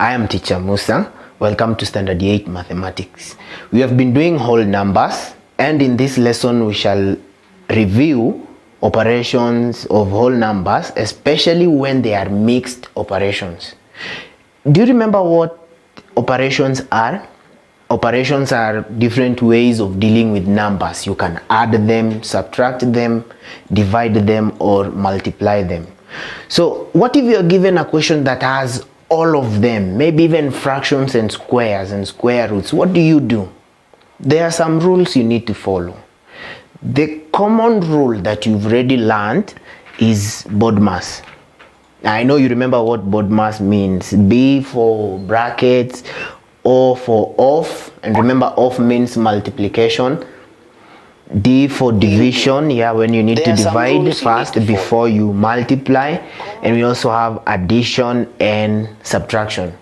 I am teacher Musa. Welcome to Standard 8 Mathematics. We have been doing whole numbers, and in this lesson we shall review operations of whole numbers, especially when they are mixed operations. Do you remember what operations are? Operations are different ways of dealing with numbers. You can add them, subtract them, divide them, or multiply them. So what if you're given a question that has all of them, maybe even fractions and squares and square roots? What do? There are some rules you need to follow. The common rule that you've already learned is BODMAS. I know you remember what BODMAS means. B for brackets, O for off, and remember off means multiplication. D for division, when you need to divide first before you multiply. And we also have addition and subtraction.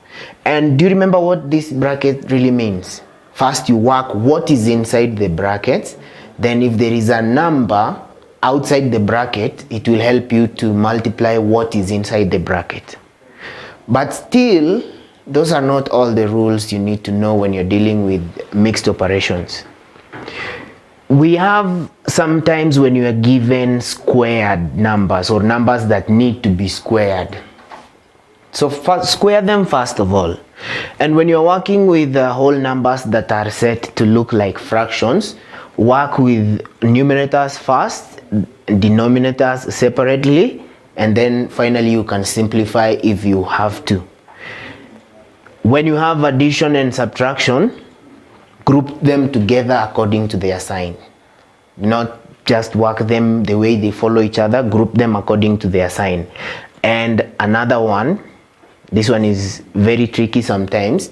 And do you remember what this bracket really means? First you work what is inside the bracket, then if there is a number outside the bracket, it will help you to multiply what is inside the bracket. But still, those are not all the rules you need to know when you're dealing with mixed operations. We have sometimes when you are given squared numbers or numbers that need to be squared. So square them first of all. And when you're working with whole numbers that are set to look like fractions, work with numerators first, denominators separately, and then finally you can simplify if you have to. When you have addition and subtraction, group them together according to their sign. Not just work them the way they follow each other, group them according to their sign. And another one, this one is very tricky sometimes,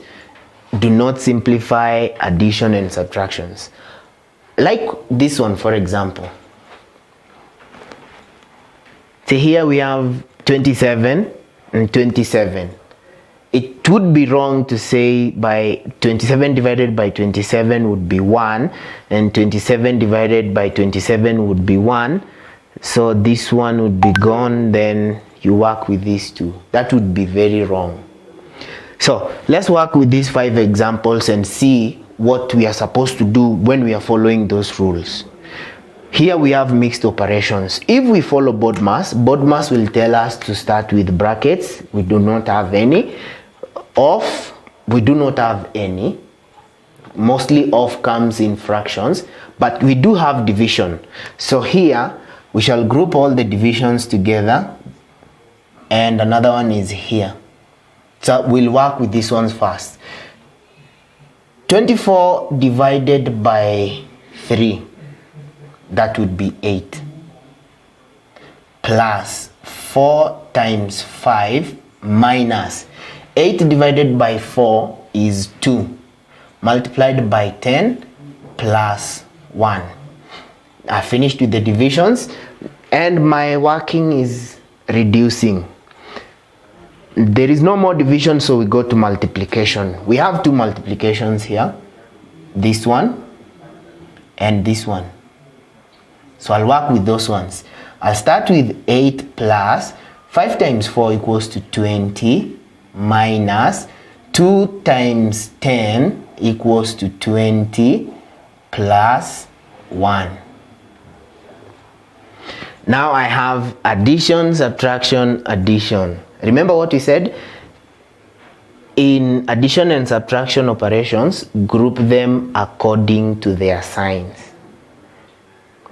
do not simplify addition and subtractions. Like this one, for example. So here we have 27 and 27. It would be wrong to say by 27 divided by 27 would be 1, and 27 divided by 27 would be 1. So this one would be gone, then you work with these two. That would be very wrong. So let's work with these 5 examples and see what we are supposed to do when we are following those rules. Here we have mixed operations. If we follow BODMAS will tell us to start with brackets. We do not have any. Off, we do not have any. Mostly off comes in fractions, but we do have division. So here we shall group all the divisions together, and another one is here. So we'll work with these ones first. 24 divided by 3, that would be 8, plus 4 times 5 minus 8 divided by 4 is 2, multiplied by 10 plus 1. I finished with the divisions, and my working is reducing. There is no more division, so we go to multiplication. We have 2 multiplications here, this one and this one. So I'll work with those ones. I'll start with 8 plus 5 times 4 equals to 20, minus 2 times 10 equals to 20 plus 1. Now I have addition, subtraction, addition. Remember what we said? In addition and subtraction operations, group them according to their signs.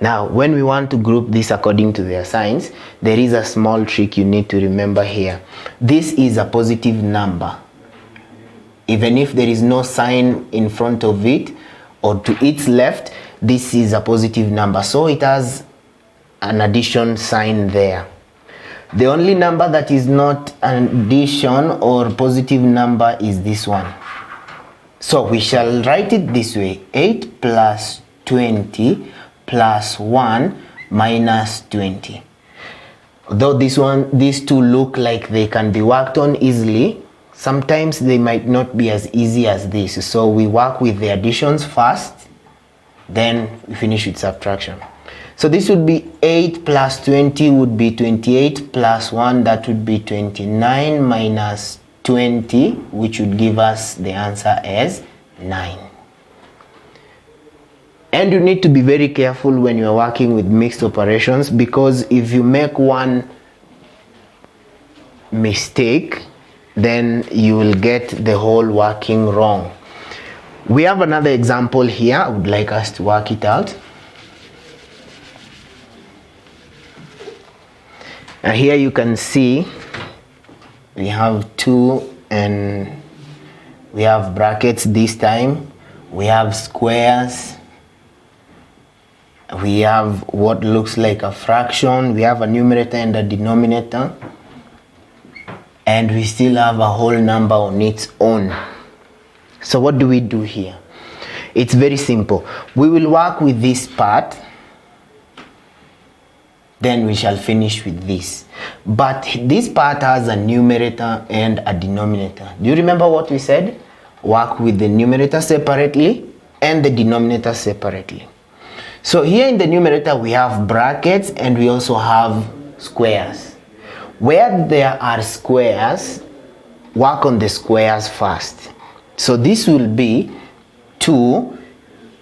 Now, when we want to group this according to their signs, there is a small trick you need to remember here. This is a positive number. Even if there is no sign in front of it or to its left, this is a positive number. So it has an addition sign there. The only number that is not an addition or positive number is this one. So we shall write it this way: 8 plus 20 plus 1 minus 20. Though these two look like they can be worked on easily, sometimes they might not be as easy as this. So we work with the additions first, then we finish with subtraction. So this would be 8 plus 20 would be 28 plus 1, that would be 29 minus 20, which would give us the answer as 9. And you need to be very careful when you are working with mixed operations, because if you make one mistake, then you will get the whole working wrong. We have another example here. I would like us to work it out. And here you can see we have 2 and we have brackets this time. We have squares. We have what looks like a fraction. We have a numerator and a denominator. And we still have a whole number on its own. So what do we do here? It's very simple. We will work with this part. Then we shall finish with this. But this part has a numerator and a denominator. Do you remember what we said? Work with the numerator separately and the denominator separately. So here in the numerator we have brackets and we also have squares. Where there are squares, work on the squares first. So this will be 2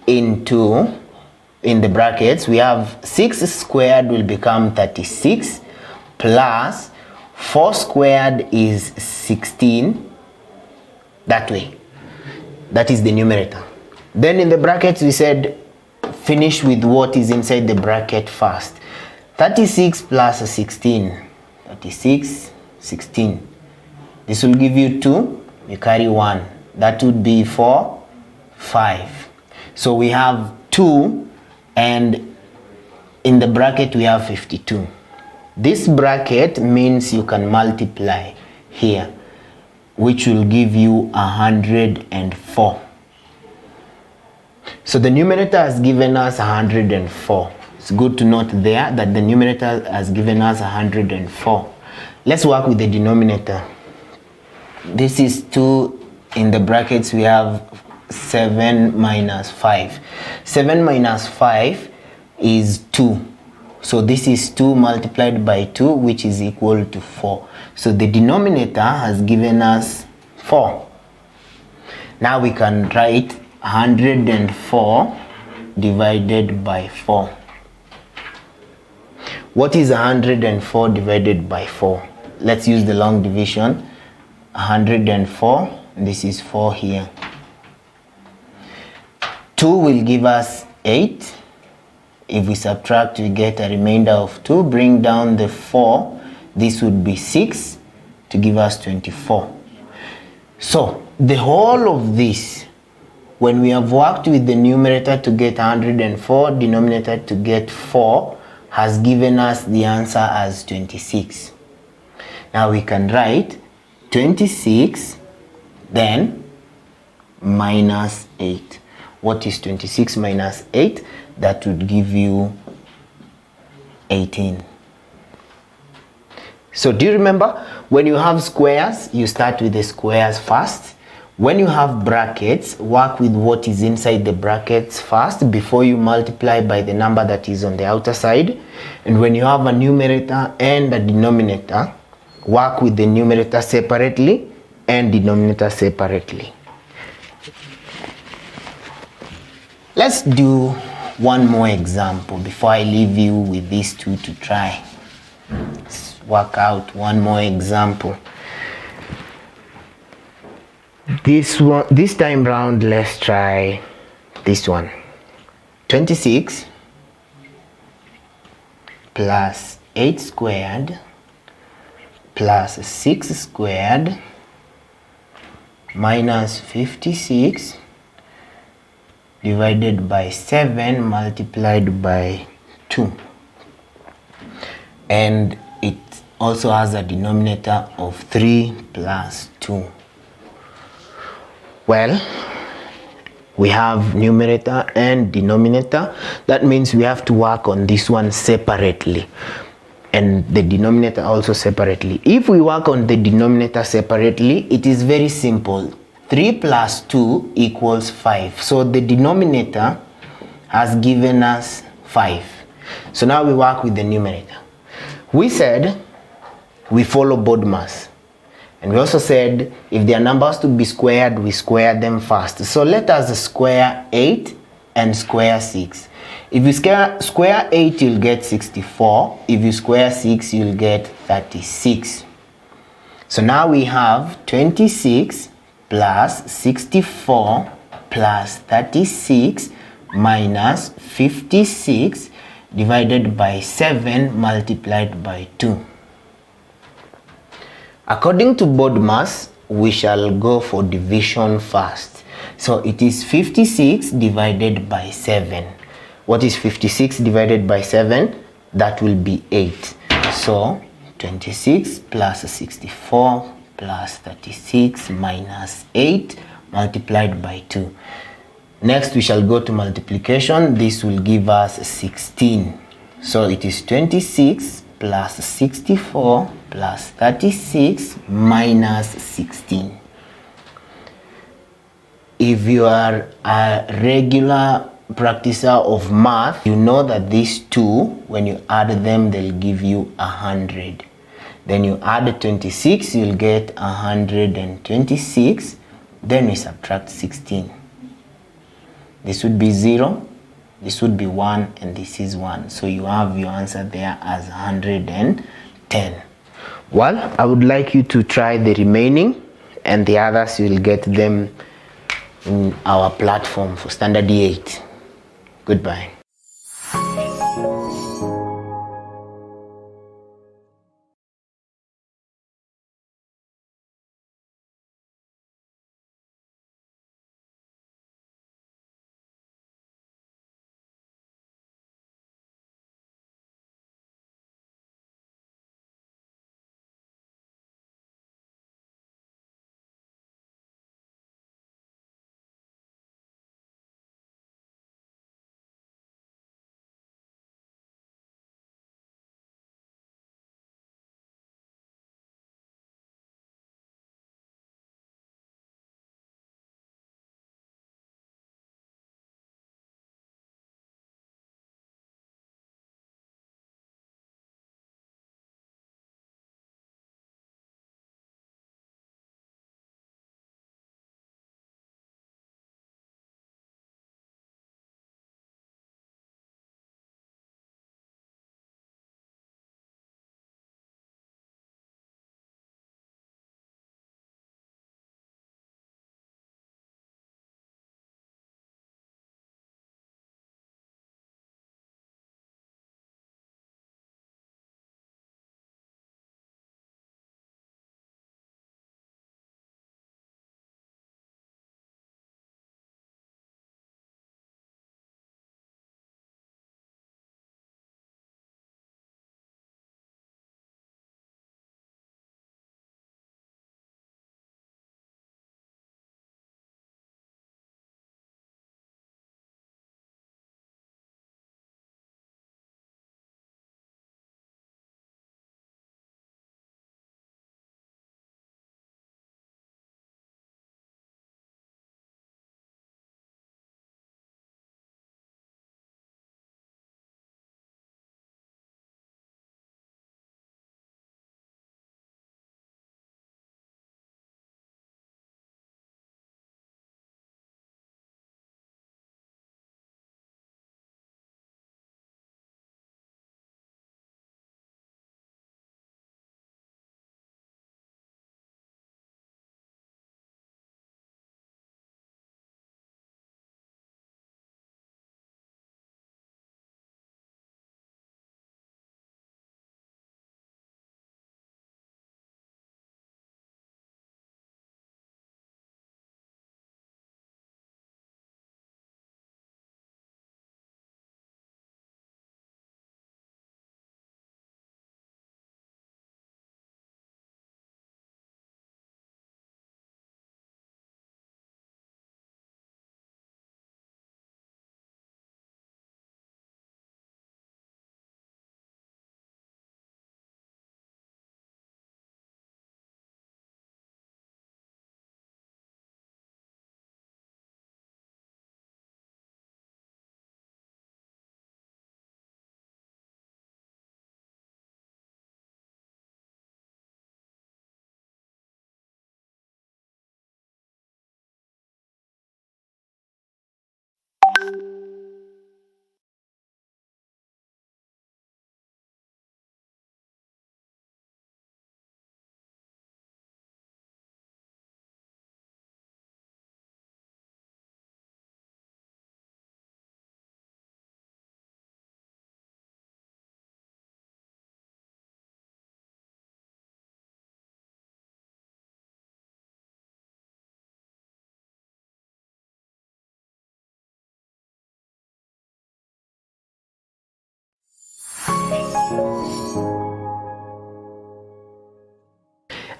into, in the brackets, we have 6 squared will become 36 plus 4 squared is 16. That way. That is the numerator. Then in the brackets we said finish with what is inside the bracket first. 36 plus 16. 36, 16. This will give you 2. We carry 1. That would be 4, 5. So we have 2 and in the bracket we have 52. This bracket means you can multiply here, which will give you 104. So the numerator has given us 104. It's good to note there that the numerator has given us 104. Let's work with the denominator. This is 2. In the brackets we have 7 minus 5. 7 minus 5 is 2. So this is 2 multiplied by 2, which is equal to 4. So the denominator has given us 4. Now we can write 104 divided by 4. What is 104 divided by 4? Let's use the long division. 104, this is 4 here. 2 will give us 8. If we subtract, we get a remainder of 2. Bring down the 4. This would be 6 to give us 24. So the whole of this, when we have worked with the numerator to get 104, denominator to get 4, has given us the answer as 26. Now we can write 26 then minus 8. What is 26 minus 8? That would give you 18. So do you remember, when you have squares, you start with the squares first. When you have brackets, work with what is inside the brackets first before you multiply by the number that is on the outer side. And when you have a numerator and a denominator, work with the numerator separately and denominator separately. Let's do one more example before I leave you with these two to try. Let's work out one more example. This time round, let's try this one. 26 plus 8 squared plus 6 squared minus 56 divided by 7 multiplied by 2. And it also has a denominator of 3 plus 2. Well, we have numerator and denominator. That means we have to work on this one separately and the denominator also separately. If we work on the denominator separately, it is very simple. 3 plus 2 equals 5. So the denominator has given us 5. So now we work with the numerator. We said we follow BODMAS. And we also said if there are numbers to be squared, we square them first. So let us square 8 and square 6. If you square 8, you'll get 64. If you square 6, you'll get 36. So now we have 26 plus 64 plus 36 minus 56 divided by 7 multiplied by 2. According to board mass, we shall go for division first. So it is 56 divided by 7. What is 56 divided by 7? That will be 8. So 26 plus 64 plus 36 minus 8 multiplied by 2. Next we shall go to multiplication. This will give us 16. So it is 26 plus 64 plus 36 minus 16. If you are a regular practicer of math, you know that these two, when you add them, they'll give you 100. Then you add 26, you'll get 126. Then we subtract 16. This would be 0, this would be 1, and this is 1. So you have your answer there as 110. Well, I would like you to try the remaining, and the others you'll get them in our platform for Standard 8. Goodbye.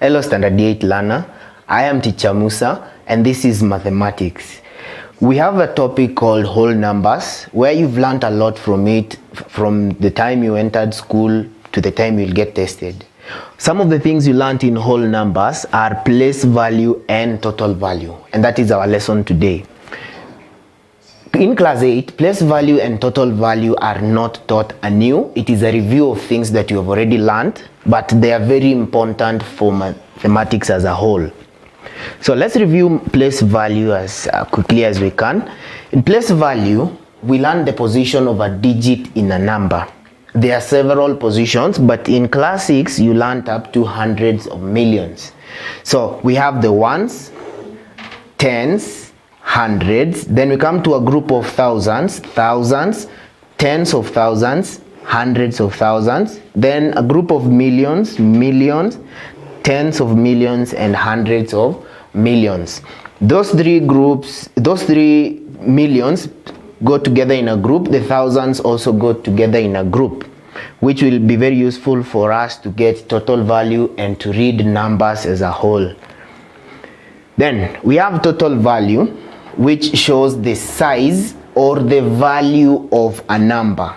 Hello Standard 8 learner, I am Teacher Musa and this is mathematics. We have a topic called whole numbers where you've learned a lot from it from the time you entered school to the time you'll get tested. Some of the things you learned in whole numbers are place value and total value, and that is our lesson today. In class 8, place value and total value are not taught anew. It is a review of things that you have already learned, but they are very important for mathematics as a whole. So let's review place value as quickly as we can. In place value, we learn the position of a digit in a number. There are several positions, but in class 6, you learned up to hundreds of millions. So we have the ones, tens, hundreds, then we come to a group of thousands, tens of thousands, hundreds of thousands, then a group of millions, tens of millions, and hundreds of millions. Those three groups, those 3 millions go together in a group. The thousands also go together in a group, which will be very useful for us to get total value and to read numbers as a whole. Then we have total value, which shows the size or the value of a number.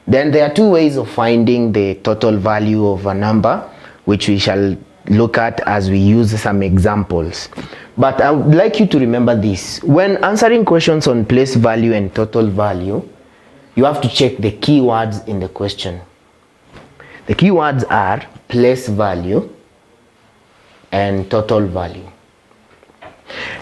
Then there are two ways of finding the total value of a number, which we shall look at as we use some examples. But I would like you to remember this. When answering questions on place value and total value, you have to check the keywords in the question. The keywords are place value and total value.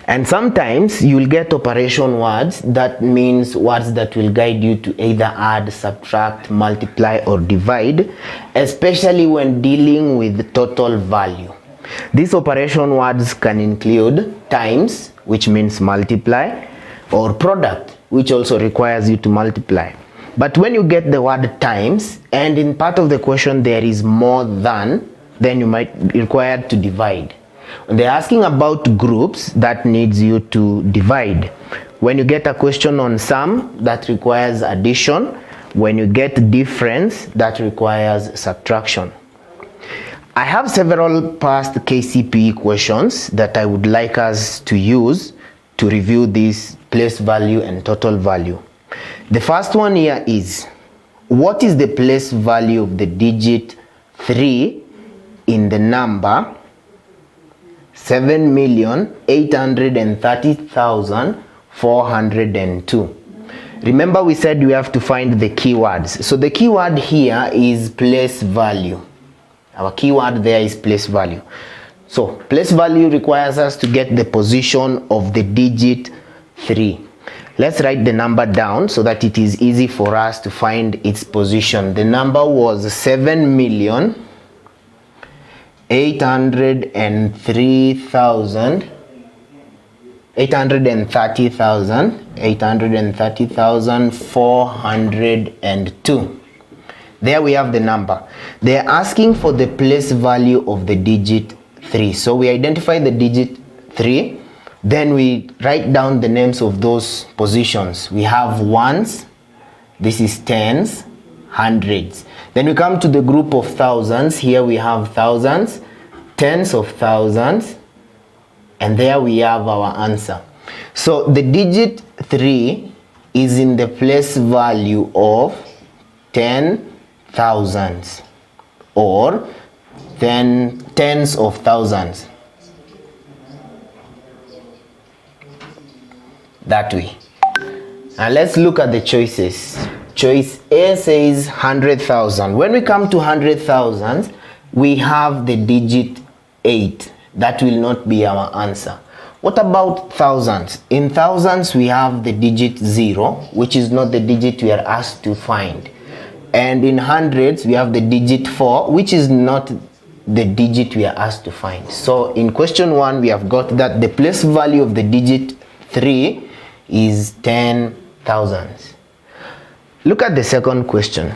And sometimes you will get operation words, that means words that will guide you to either add, subtract, multiply, or divide, especially when dealing with total value. These operation words can include times, which means multiply, or product, which also requires you to multiply. But when you get the word times and in part of the question there is more than, then you might be required to divide. When they're asking about groups, that needs you to divide. When you get a question on sum, that requires addition. When you get difference, that requires subtraction. I have several past KCPE questions that I would like us to use to review this place value and total value. The first one here is, what is the place value of the digit 3 in the number 7,830,402. Remember we said we have to find the keywords. So the keyword here is place value. Our keyword there is place value. So place value requires us to get the position of the digit 3. Let's write the number down so that it is easy for us to find its position. The number was 830,402. There we have the number. They are asking for the place value of the digit 3. So we identify the digit 3, then we write down the names of those positions. We have ones, this is tens, hundreds. Then we come to the group of thousands. Here we have thousands, tens of thousands, and there we have our answer. So the digit 3 is in the place value of 10,000s or tens of thousands. That way. Now let's look at the choices. Choice A says 100,000. When we come to 100,000, we have the digit 8. That will not be our answer. What about thousands? In thousands, we have the digit 0, which is not the digit we are asked to find. And in hundreds, we have the digit 4, which is not the digit we are asked to find. So in question 1, we have got that the place value of the digit 3 is 10,000. Look at the second question.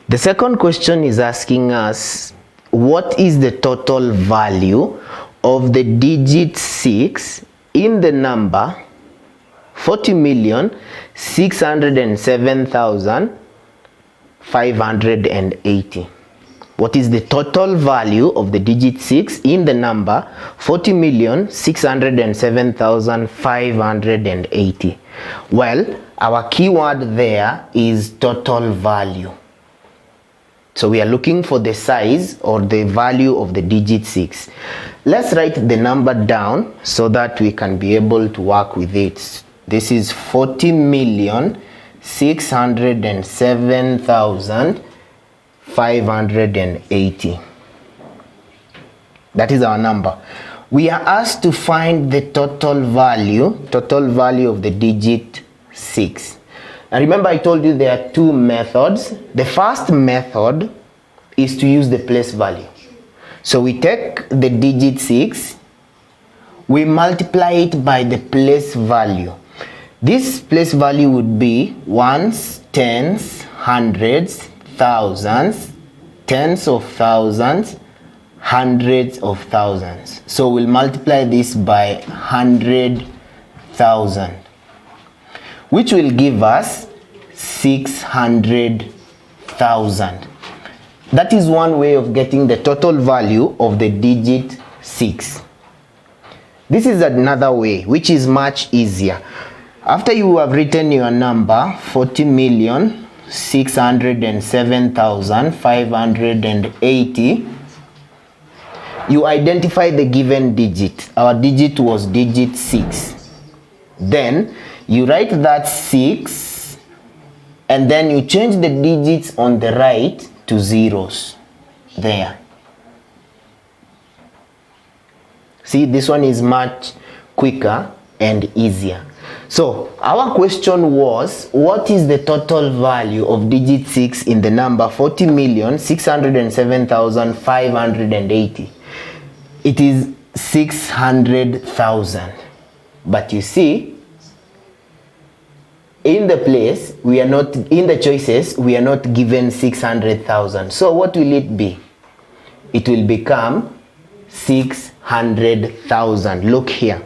The second question is asking us, what is the total value of the digit 6 in the number 40,607,580? what is the total value of the digit 6 in the number 40,607,580? Well, our keyword there is total value. So we are looking for the size or the value of the digit 6. Let's write the number down so that we can be able to work with it. This is 40,607,580. That is our number. We are asked to find the total value of the digit 6. And remember, I told you there are two methods. The first method is to use the place value. So we take the digit 6, we multiply it by the place value. This place value would be ones, tens, hundreds, thousands, tens of thousands, hundreds of thousands. So we'll multiply this by 100,000, which will give us 600,000. That is one way of getting the total value of the digit 6. This is another way, which is much easier. After you have written your number 40,607,580, you identify the given digit. Our digit was digit 6. Then you write that 6 and then you change the digits on the right to zeros there. See, this one is much quicker and easier. So our question was, what is the total value of digit 6 in the number 40,607,580? It is 600,000. But you see, in the place, we are not, in the choices, we are not given 600,000. So what will it be? It will become 600,000. Look here.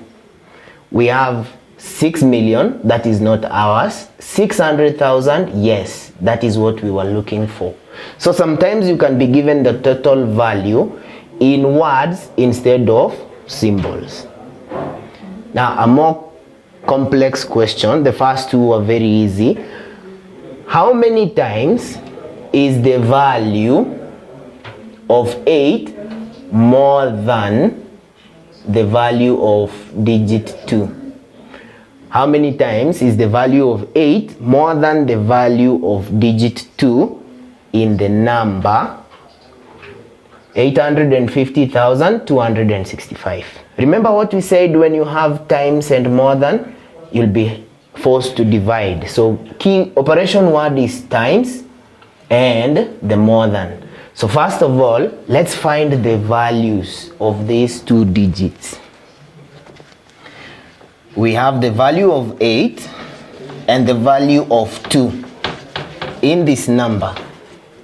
We have 6 million, that is not ours. 600,000, yes, that is what we were looking for. So sometimes you can be given the total value in words instead of symbols. Now, a more complex question. The first two are very easy. How many times is the value of 8 more than the value of digit 2? How many times is the value of 8 more than the value of digit 2 in the number 850,265? Remember what we said, when you have times and more than, you'll be forced to divide. So key operation word is times and the more than. So first of all, let's find the values of these two digits. We have the value of 8 and the value of 2 in this number.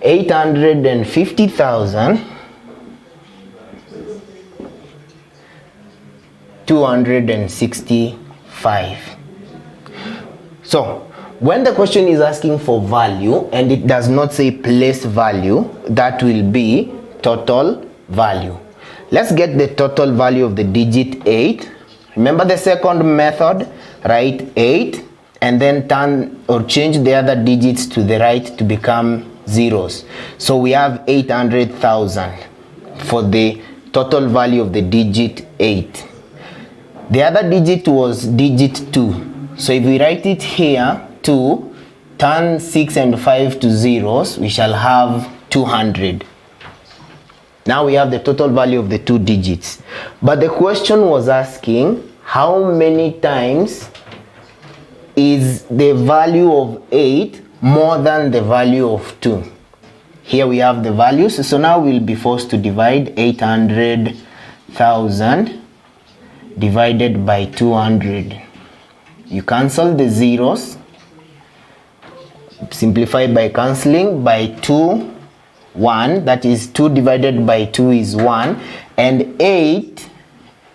850,265. So when the question is asking for value and it does not say place value, that will be total value. Let's get the total value of the digit 8. Remember the second method, write 8 and then turn or change the other digits to the right to become zeros. So we have 800,000 for the total value of the digit 8. The other digit was digit 2. So if we write it here, 2, turn 6 and 5 to zeros, we shall have 200. Now we have the total value of the two digits. But the question was asking, how many times is the value of 8 more than the value of 2? Here we have the values. So now we'll be forced to divide 800,000 divided by 200. You cancel the zeros, simplify by cancelling by 2, 1, that is 2 divided by 2 is 1, and 8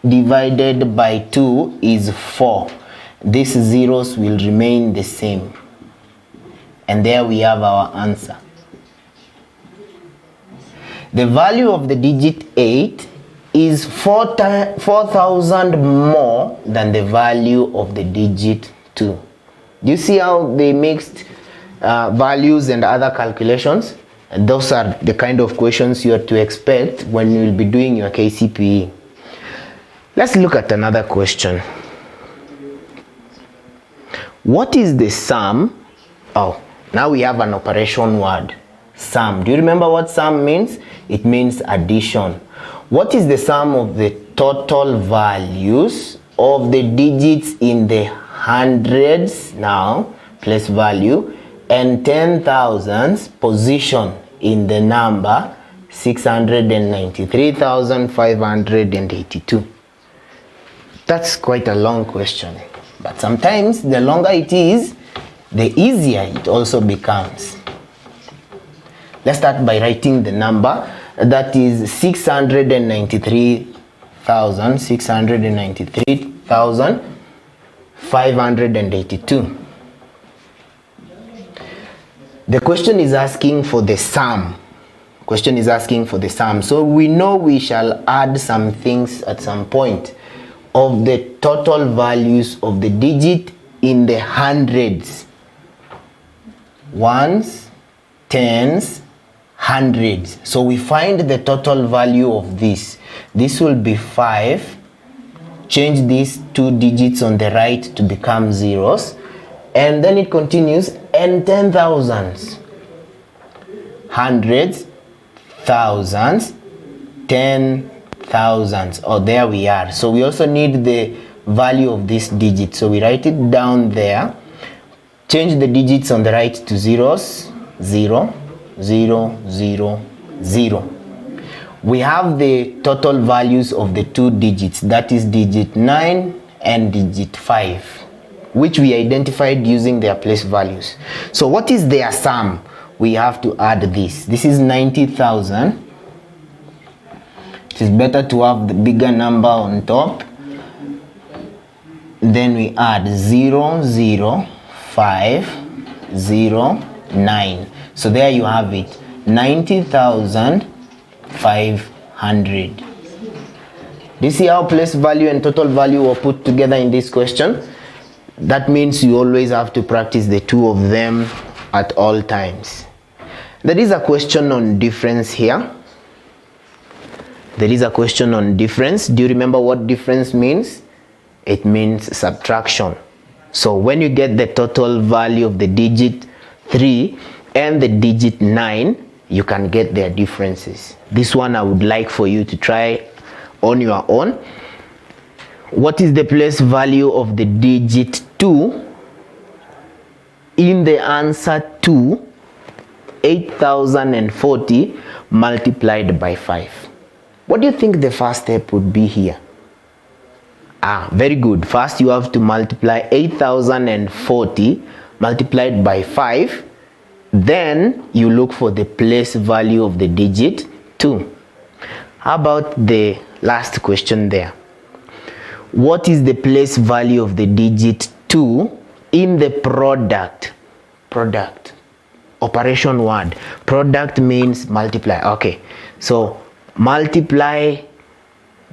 divided by 2 is 4. These zeros will remain the same. And there we have our answer. The value of the digit 8 is 4,000 more than the value of the digit 2. Do you see how they mixed values and other calculations? And those are the kind of questions you are to expect when you will be doing your KCPE. Let's look at another question. What is the sum? Oh, now we have an operation word. Sum. Do you remember what sum means? It means addition. What is the sum of the total values of the digits in the hundreds, now place value, and 10,000s position in the number 693,582? That's quite a long question, but sometimes the longer it is, the easier it also becomes. Let's start by writing the number. That is 693,582. The question is asking for the sum. So we know we shall add some things at some point of the total values of the digit in the hundreds. Ones, tens, hundreds. So we find the total value of this. This will be 5. Change these 2 digits on the right to become zeros, and then it continues, and 10,000s, hundreds, thousands, 10,000s. Oh, there we are. So we also need the value of this digit, so we write it down there. Change the digits on the right to zeros. 0, 0, 0, 0. We have the total values of the 2 digits, that is digit 9 and digit 5, which we identified using their place values. So what is their sum? We have to add this. This is 90,000. It is better to have the bigger number on top. Then we add 0, 0, 5, 0, 9. So there you have it, 90,500. Do you see how place value and total value were put together in this question? That means you always have to practice the 2 of them at all times. There is a question on difference here. Do you remember what difference means? It means subtraction. So when you get the total value of the digit 3 and the digit 9, you can get their differences. This one I would like for you to try on your own. What is the place value of the digit 2 in the answer to 8,040 multiplied by 5? What do you think the first step would be here? Very good. First you have to multiply 8,040 multiplied by 5. Then you look for the place value of the digit 2. How about the last question there? What is the place value of the digit 2 in the product? Operation word. Product means multiply. Okay, so multiply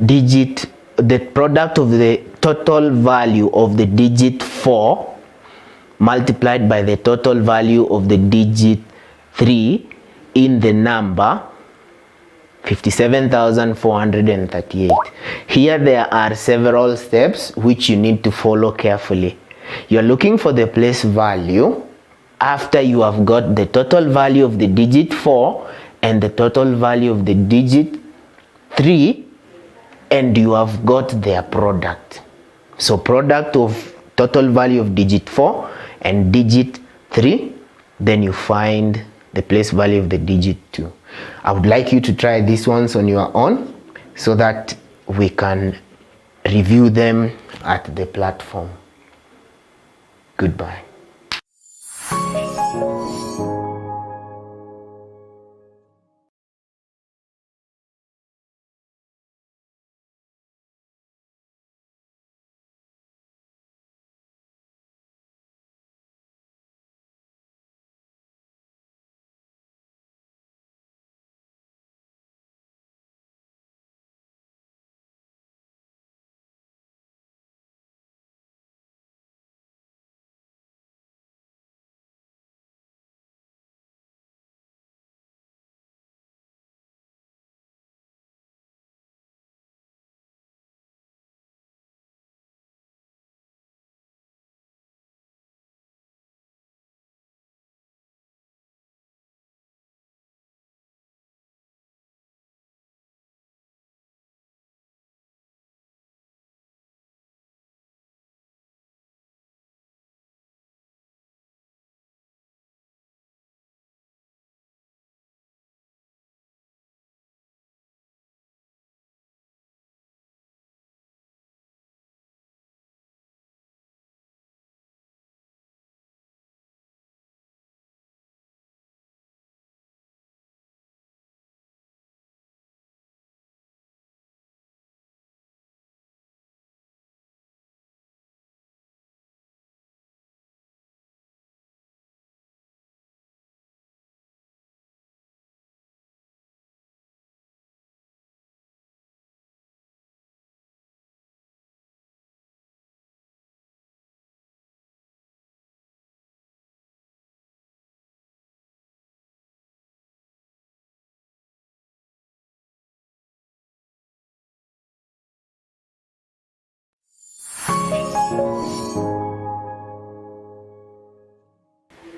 the product of the total value of the digit 4 multiplied by the total value of the digit 3 in the number 57,438. Here there are several steps which you need to follow carefully. You are looking for the place value after you have got the total value of the digit 4 and the total value of the digit 3, and you have got their product. So product of total value of digit 4 and digit 3, then you find the place value of the digit 2. I would like you to try these ones on your own so that we can review them at the platform. Goodbye.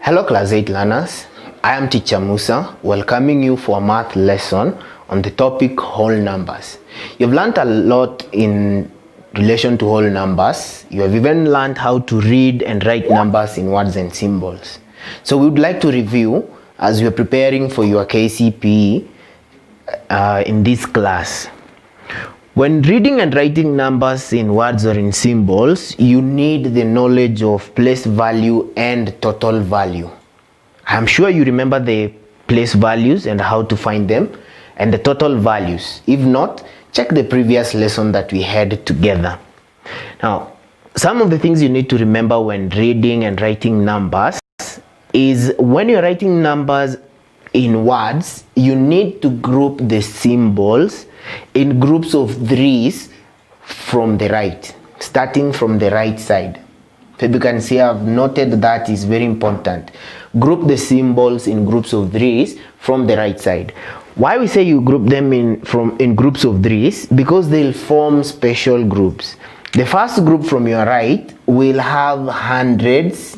Hello class 8 learners, I am teacher Musa, welcoming you for a math lesson on the topic whole numbers. You've learned a lot in relation to whole numbers. You have even learned how to read and write numbers in words and symbols. So we would like to review as we are preparing for your KCPE in this class. When reading and writing numbers in words or in symbols, you need the knowledge of place value and total value. I'm sure you remember the place values and how to find them, and the total values. If not, check the previous lesson that we had together. Now, some of the things you need to remember when reading and writing numbers is when you're writing numbers in words, you need to group the symbols in groups of threes from the right, starting from the right side. So you can see I've noted that is very important. Group the symbols in groups of threes from the right side. Why we say you group them in groups of threes? Because they'll form special groups. The first group from your right will have hundreds,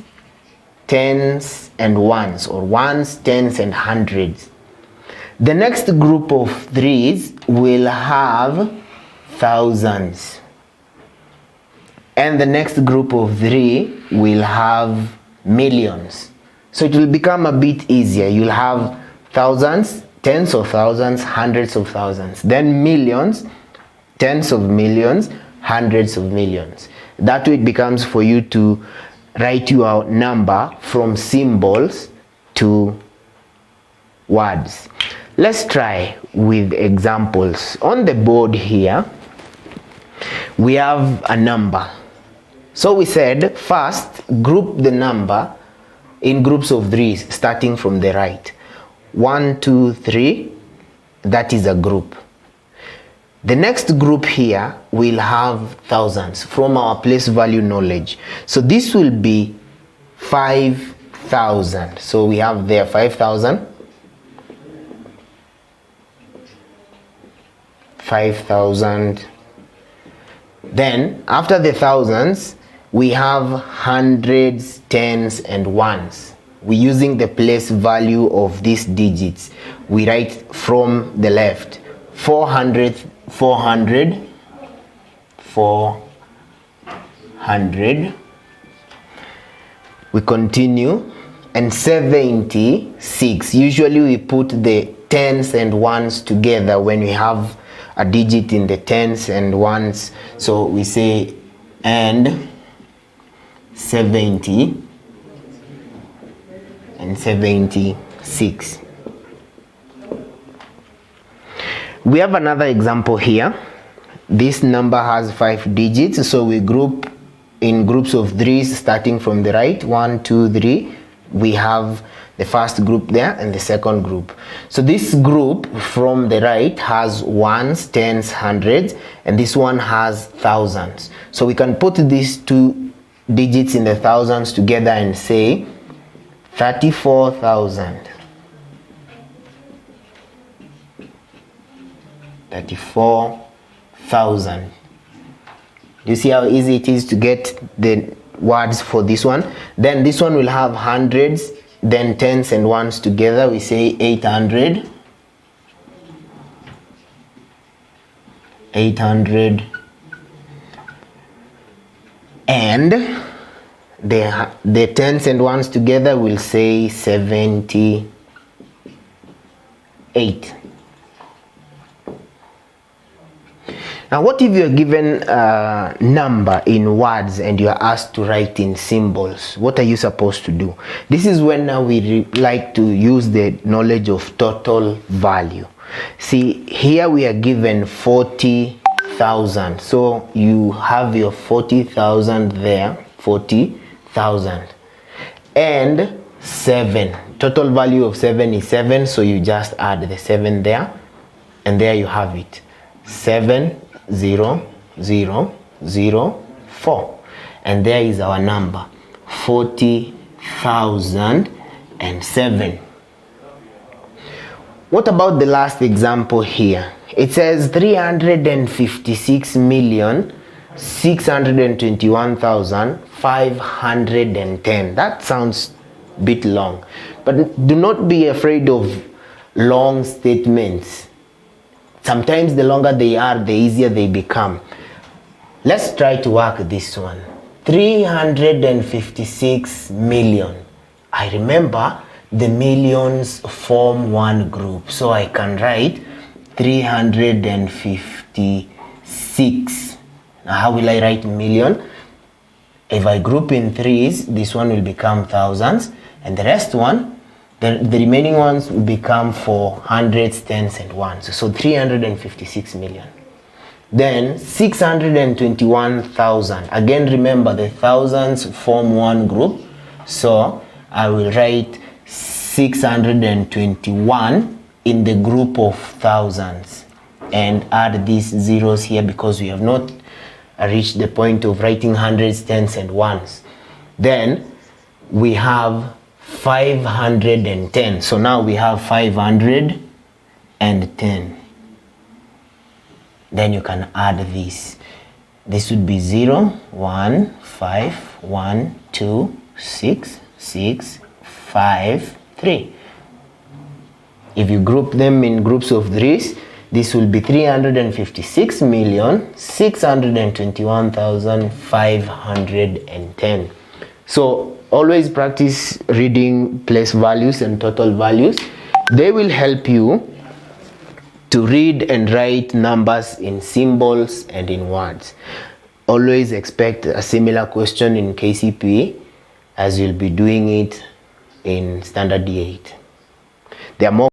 tens and ones, or ones, tens and hundreds. The next group of threes will have thousands, and the next group of three will have millions. So it will become a bit easier. You'll have thousands, tens of thousands, hundreds of thousands, then millions, tens of millions, hundreds of millions. That way it becomes for you to write your number from symbols to words. Let's try with examples. On the board here, we have a number. So we said first group the number in groups of threes starting from the right. 1, 2, 3, that is a group. The next group here will have thousands from our place value knowledge. So this will be 5,000. So we have there 5,000. 5,000. Then after the thousands, we have hundreds, tens and ones. We're using the place value of these digits. We write from the left. 400, 400, 400. We continue, and 76. Usually we put the tens and ones together when we have a digit in the tens and ones. So we say and 70 and 76. We have another example here. This number has 5 digits, so we group in groups of threes starting from the right. 1, 2, 3. We have the first group there and the second group. So this group from the right has ones, tens, hundreds, and this one has thousands. So we can put these two digits in the thousands together and say 34,000. 34,000. Do you see how easy it is to get the words for this one? Then this one will have hundreds, then tens and ones together. We say 800. 800. And the tens and ones together will say 78. Now, what if you're given a number in words and you're asked to write in symbols? What are you supposed to do? This is when now we like to use the knowledge of total value. See, here we are given 40,000. So you have your 40,000 there, 40,000. And 7. Total value of 7 is 7, so you just add the 7 there, and there you have it. 70004, and there is our number 40,007. What about the last example here? It says 356,621,510. That sounds bit long, but do not be afraid of long statements. Sometimes the longer they are, the easier they become. Let's try to work this one. 356 million. I remember the millions form one group, so I can write 356. Now how will I write million? If I group in threes, this one will become thousands, and the rest one, the remaining ones will become for hundreds, tens, and ones. So 356 million. Then 621,000. Again, remember the thousands form one group, so I will write 621 in the group of thousands and add these zeros here because we have not reached the point of writing hundreds, tens, and ones. Then we have 510. So now we have 510. Then you can add this. This would be 0, 1, 5, 1, 2, 6, 6, 5, 3. If you group them in groups of threes, this will be 356,621,510. So always practice reading place values and total values. They will help you to read and write numbers in symbols and in words. Always expect a similar question in KCPE as you'll be doing it in Standard D8. There are more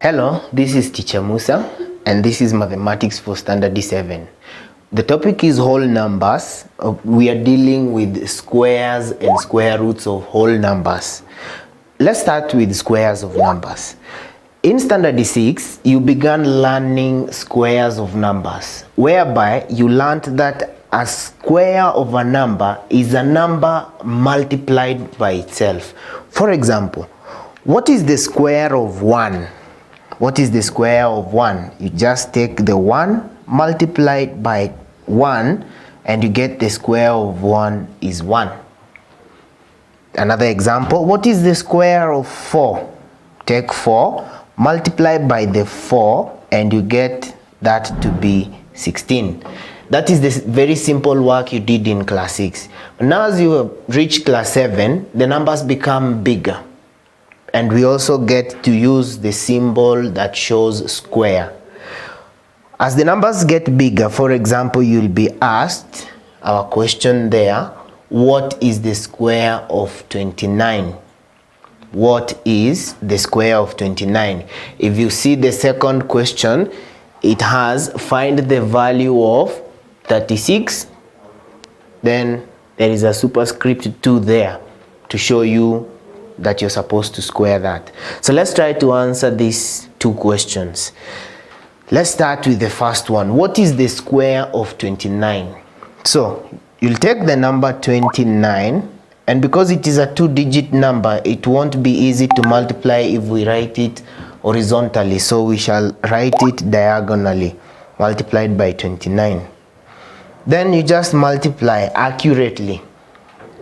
Hello, this is Teacher Musa and this is Mathematics for Standard D7. The topic is whole numbers. We are dealing with squares and square roots of whole numbers. Let's start with squares of numbers. In standard 6, you began learning squares of numbers, whereby you learned that a square of a number is a number multiplied by itself. For example, what is the square of 1? What is the square of 1? You just take the 1 multiplied by 1 and you get the square of 1 is 1. Another example, what is the square of 4? Take 4, multiply by the 4 and you get that to be 16. That is the very simple work you did in class 6. Now as you have reached class 7, the numbers become bigger. And we also get to use the symbol that shows square. As the numbers get bigger, for example, you'll be asked our question there, what is the square of 29? What is the square of 29? If you see the second question, it has find the value of 36. Then there is a superscript 2 there to show you that you're supposed to square that. So let's try to answer these two questions. Let's start with the first one. What is the square of 29? So you'll take the number 29, and because it is a 2-digit number, it won't be easy to multiply if we write it horizontally. So we shall write it diagonally, multiplied by 29. Then you just multiply accurately.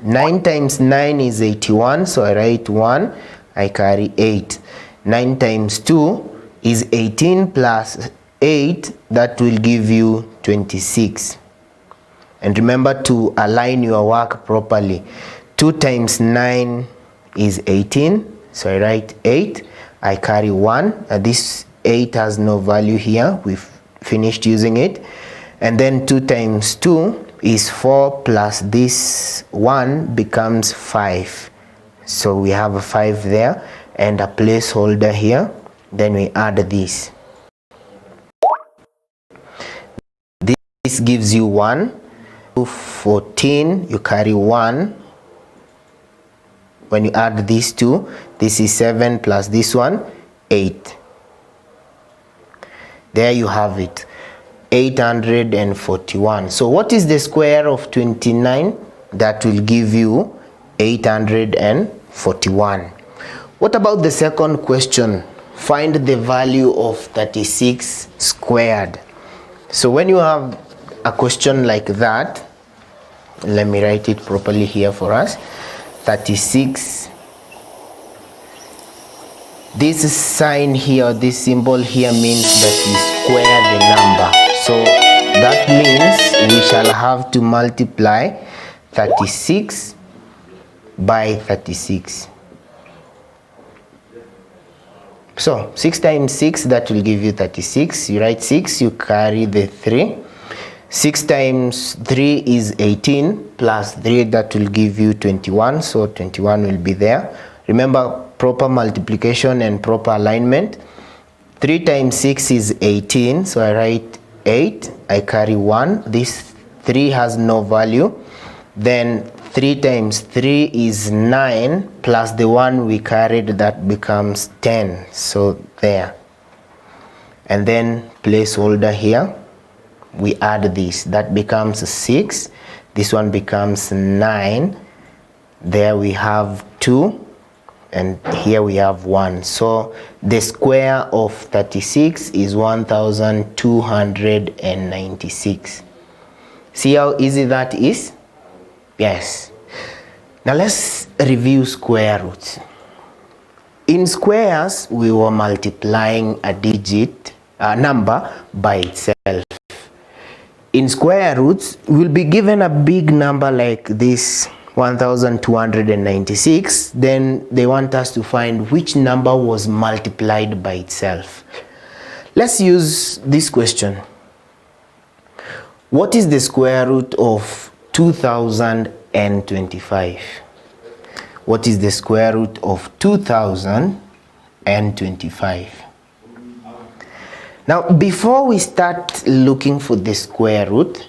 9 times 9 is 81, so I write 1, I carry 8. 9 times 2 is 18 plus 8, that will give you 26. And remember to align your work properly. 2 times 9 is 18, so I write 8, I carry 1. This 8 has no value here, we've finished using it. And then 2 times 2 is 4 plus this 1 becomes 5. So we have a 5 there and a placeholder here. Then we add this. This gives you 1. 14, you carry 1. When you add these two, this is 7 plus this one, 8. There you have it. 841. So what is the square of 29? That will give you 841. What about the second question? Find the value of 36 squared. So when you have a question like that, let me write it properly here for us. 36. This sign here, this symbol here means that we square the number. So that means we shall have to multiply 36 by 36. So 6 times 6, that will give you 36. You write 6, you carry the 3. 6 times 3 is 18 plus 3, that will give you 21. So 21 will be there. Remember proper multiplication and proper alignment. 3 times 6 is 18, so I write 8, I carry 1. This 3 has no value. Then 3 times 3 is 9 plus the 1 we carried, that becomes 10. So there. And then placeholder here, we add this, that becomes 6. This one becomes 9. There we have 2. And here we have 1. So the square of 36 is 1296. See how easy that is? Yes. Now let's review square roots. In squares, we were multiplying a number by itself. In square roots, we'll be given a big number like this, 1296. Then they want us to find which number was multiplied by itself. Let's use this question. What is the square root of 2025? What is the square root of 2025? Now, before we start looking for the square root,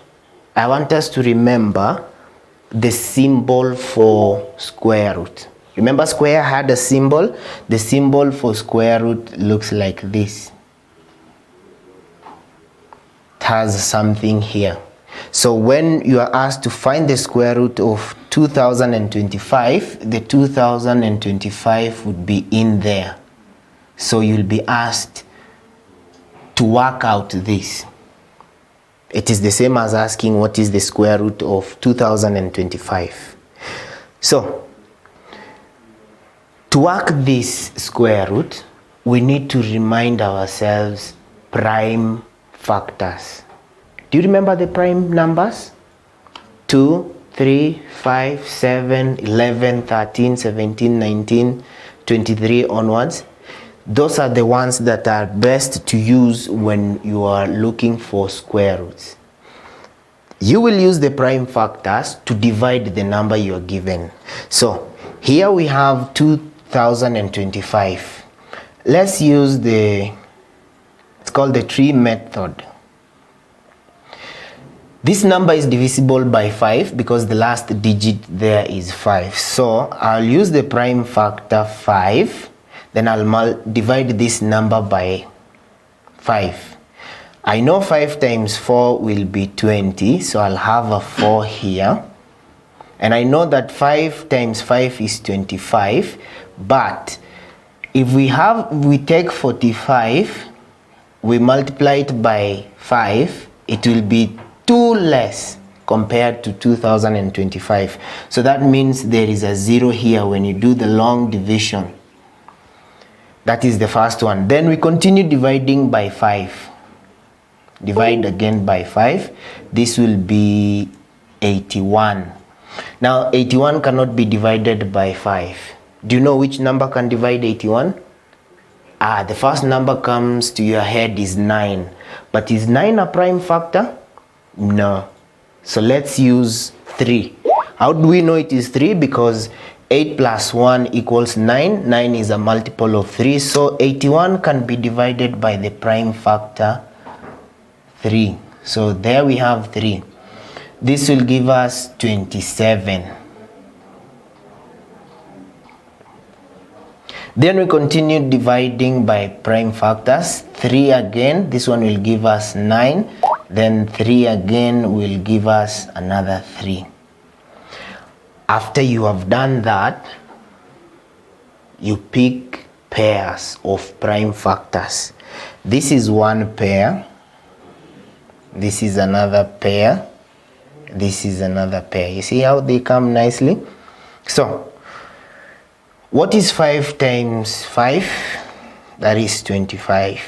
I want us to remember the symbol for square root. Remember, square had a symbol. The symbol for square root looks like this. It has something here. So when you are asked to find the square root of 2025, the 2025 would be in there. So you'll be asked to work out this. It is the same as asking what is the square root of 2025. So to work this square root, we need to remind ourselves prime factors. Do you remember the prime numbers? 2, 3, 5, 7, 11, 13, 17, 19, 23 onwards. Those are the ones that are best to use when you are looking for square roots. You will use the prime factors to divide the number you are given. So here we have 2025. Let's use it's called the tree method. This number is divisible by 5 because the last digit there is 5. So I'll use the prime factor 5. Then I'll divide this number by 5. I know 5 times 4 will be 20, so I'll have a 4 here. And I know that 5 times 5 is 25, but if we take 45, we multiply it by 5, it will be 2 less compared to 2025. So that means there is a 0 here when you do the long division. That is the first one. Then we continue dividing by 5. Divide again by 5. This will be 81. Now 81 cannot be divided by 5. Do you know which number can divide 81? The first number comes to your head is 9. But is 9 a prime factor? No. So let's use 3. How do we know it is 3? Because 8 plus 1 equals 9. 9 is a multiple of 3. So 81 can be divided by the prime factor 3. So there we have 3. This will give us 27. Then we continue dividing by prime factors. 3 again. This one will give us 9. Then 3 again will give us another 3. After you have done that, you pick pairs of prime factors. This is one pair. This is another pair. This is another pair. You see how they come nicely? So, what is 5 times 5? That is 25.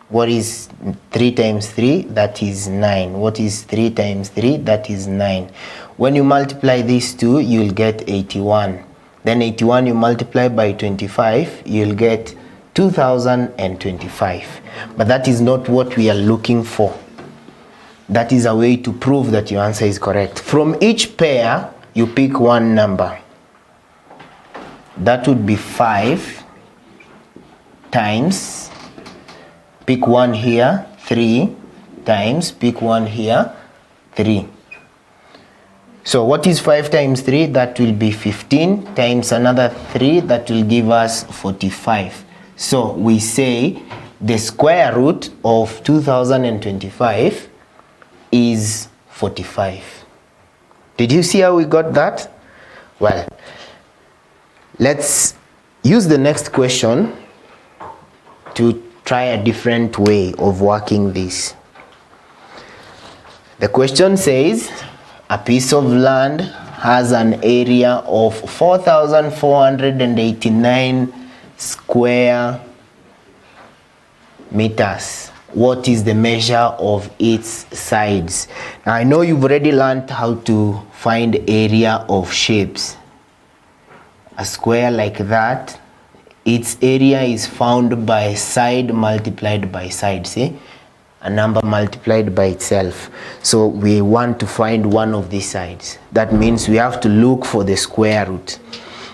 What is 3 times 3? That is 9. What is 3 times 3? That is 9. When you multiply these two, you'll get 81. Then 81 you multiply by 25, you'll get 2025. But that is not what we are looking for. That is a way to prove that your answer is correct. From each pair, you pick one number. That would be 5 times, pick 1 here, 3 times, pick 1 here, 3. So what is 5 times 3? That will be 15 times another 3. That will give us 45. So we say the square root of 2025 is 45. Did you see how we got that? Well, let's use the next question to try a different way of working this. The question says, a piece of land has an area of 4,489 square meters. What is the measure of its sides? Now I know you've already learned how to find area of shapes. A square like that, its area is found by side multiplied by side. See? A number multiplied by itself. So we want to find one of these sides. That means we have to look for the square root.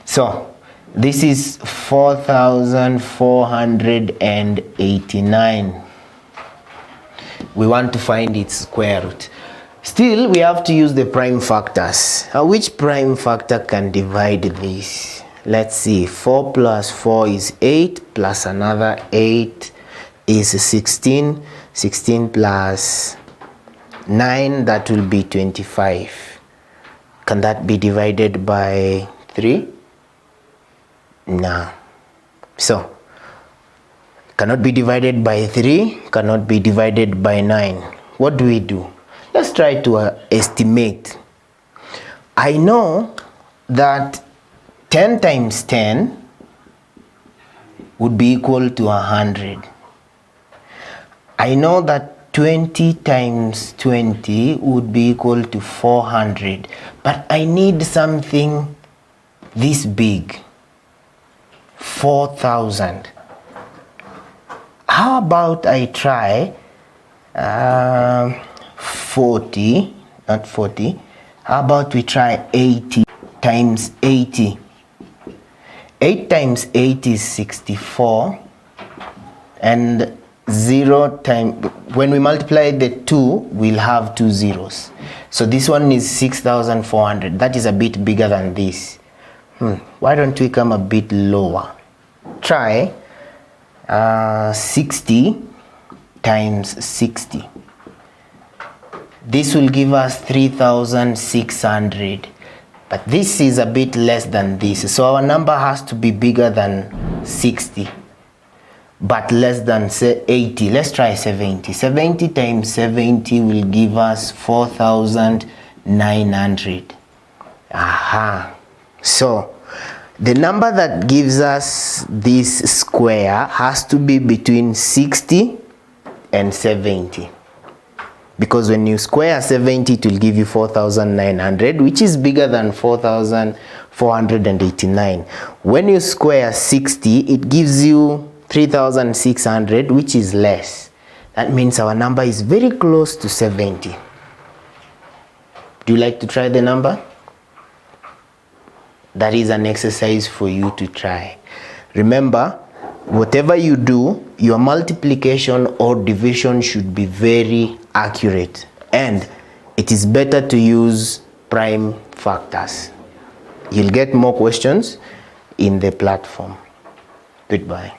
So this is 4,489. we want to find its square root. Still, we have to use the prime factors. Which prime factor can divide this? Let's see. 4 plus 4 is 8, plus another 8 is 16. 16 plus 9, that will be 25. Can that be divided by 3? No. So, cannot be divided by 3, cannot be divided by 9. What do we do? Let's try to estimate. I know that 10 times 10 would be equal to 100. I know that 20 times 20 would be equal to 400. But I need something this big. 4,000. How about I try 40, not 40. How about we try 80 times 80? 8 times 8 is 64, and 0 times, when we multiply the 2, we'll have 2 zeros. So this one is 6,400. That is a bit bigger than this. Why don't we come a bit lower? Try 60 times 60. This will give us 3,600. But this is a bit less than this. So our number has to be bigger than 60, but less than, say, 80. Let's try 70. 70 times 70 will give us 4,900. Aha. So the number that gives us this square has to be between 60 and 70. Because when you square 70, it will give you 4,900, which is bigger than 4,489. When you square 60, it gives you 3,600, which is less. That means our number is very close to 70. Do you like to try the number? That is an exercise for you to try. Remember, whatever you do, your multiplication or division should be very accurate, and it is better to use prime factors. You'll get more questions in the platform. Goodbye.